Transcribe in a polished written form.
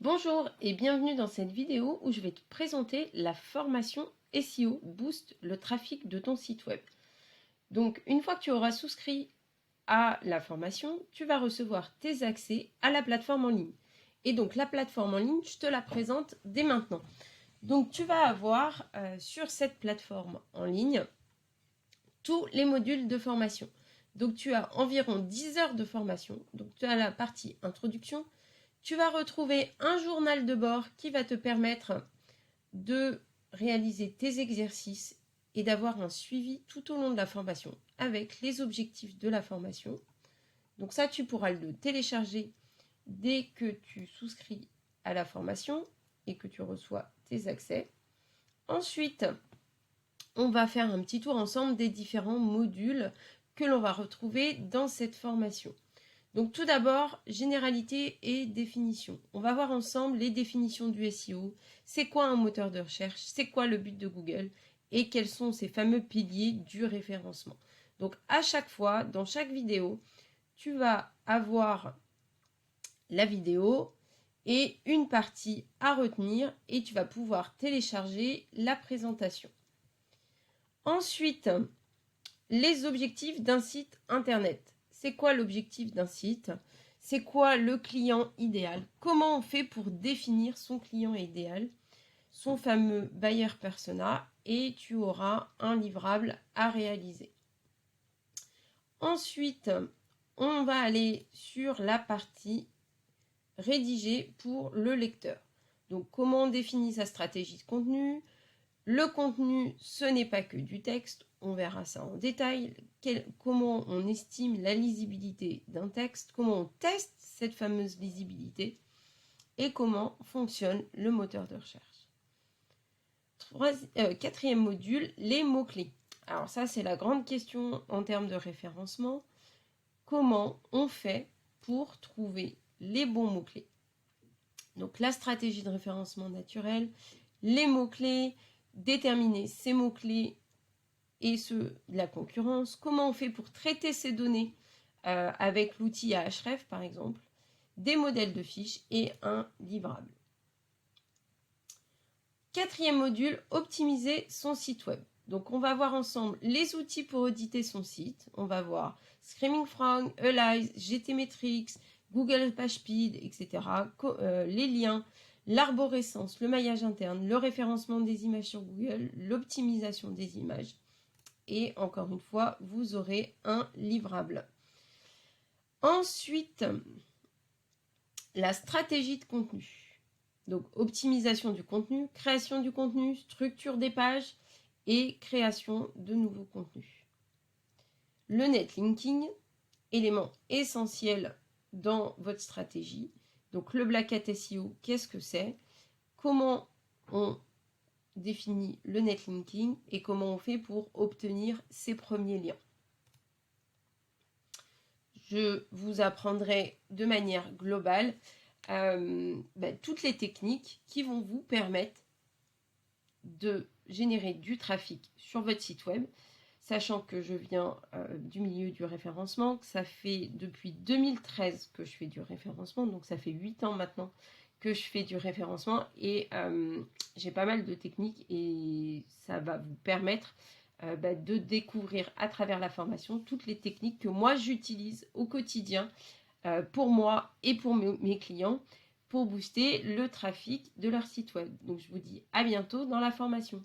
Bonjour et bienvenue dans cette vidéo où je vais te présenter la formation SEO Boost le trafic de ton site web. Donc une fois que tu auras souscrit à la formation, tu vas recevoir tes accès à la plateforme en ligne. Et donc la plateforme en ligne, je te la présente dès maintenant. Donc tu vas avoir sur cette plateforme en ligne tous les modules de formation. Donc tu as environ 10 heures de formation. Donc tu as la partie introduction. Tu vas retrouver un journal de bord qui va te permettre de réaliser tes exercices et d'avoir un suivi tout au long de la formation avec les objectifs de la formation. Donc ça, tu pourras le télécharger dès que tu souscris à la formation et que tu reçois tes accès. Ensuite, on va faire un petit tour ensemble des différents modules que l'on va retrouver dans cette formation. Donc tout d'abord, généralité et définition. On va voir ensemble les définitions du SEO, c'est quoi un moteur de recherche, c'est quoi le but de Google et quels sont ces fameux piliers du référencement. Donc à chaque fois, dans chaque vidéo, tu vas avoir la vidéo et une partie à retenir et tu vas pouvoir télécharger la présentation. Ensuite, les objectifs d'un site internet. C'est quoi l'objectif d'un site? C'est quoi le client idéal? Comment on fait pour définir son client idéal? Son fameux buyer persona, et tu auras un livrable à réaliser. Ensuite, on va aller sur la partie rédiger pour le lecteur. Donc, comment on définit sa stratégie de contenu? Le contenu, ce n'est pas que du texte, on verra ça en détail, comment on estime la lisibilité d'un texte, comment on teste cette fameuse lisibilité et comment fonctionne le moteur de recherche. Quatrième module, les mots-clés. Alors ça, c'est la grande question en termes de référencement. Comment on fait pour trouver les bons mots-clés? Donc la stratégie de référencement naturel, les mots-clés, déterminer ces mots-clés et ceux de la concurrence, comment on fait pour traiter ces données avec l'outil Ahref par exemple, des modèles de fiches et un livrable. Quatrième module, optimiser son site web. Donc on va voir ensemble les outils pour auditer son site. On va voir Screaming Frog, Alize, GTmetrix, Google PageSpeed, etc. Les liens, l'arborescence, le maillage interne, le référencement des images sur Google, l'optimisation des images. Et encore une fois, vous aurez un livrable. Ensuite, la stratégie de contenu. Donc, optimisation du contenu, création du contenu, structure des pages et création de nouveaux contenus. Le netlinking, élément essentiel dans votre stratégie. Donc, le Black Hat SEO, qu'est-ce que c'est? Comment on définit le netlinking et comment on fait pour obtenir ces premiers liens. Je vous apprendrai de manière globale toutes les techniques qui vont vous permettre de générer du trafic sur votre site web, sachant que je viens du milieu du référencement, que ça fait depuis 2013 que je fais du référencement, donc ça fait 8 ans maintenant que je fais du référencement et j'ai pas mal de techniques et ça va vous permettre de découvrir à travers la formation toutes les techniques que moi j'utilise au quotidien pour moi et pour mes clients pour booster le trafic de leur site web. Donc je vous dis à bientôt dans la formation.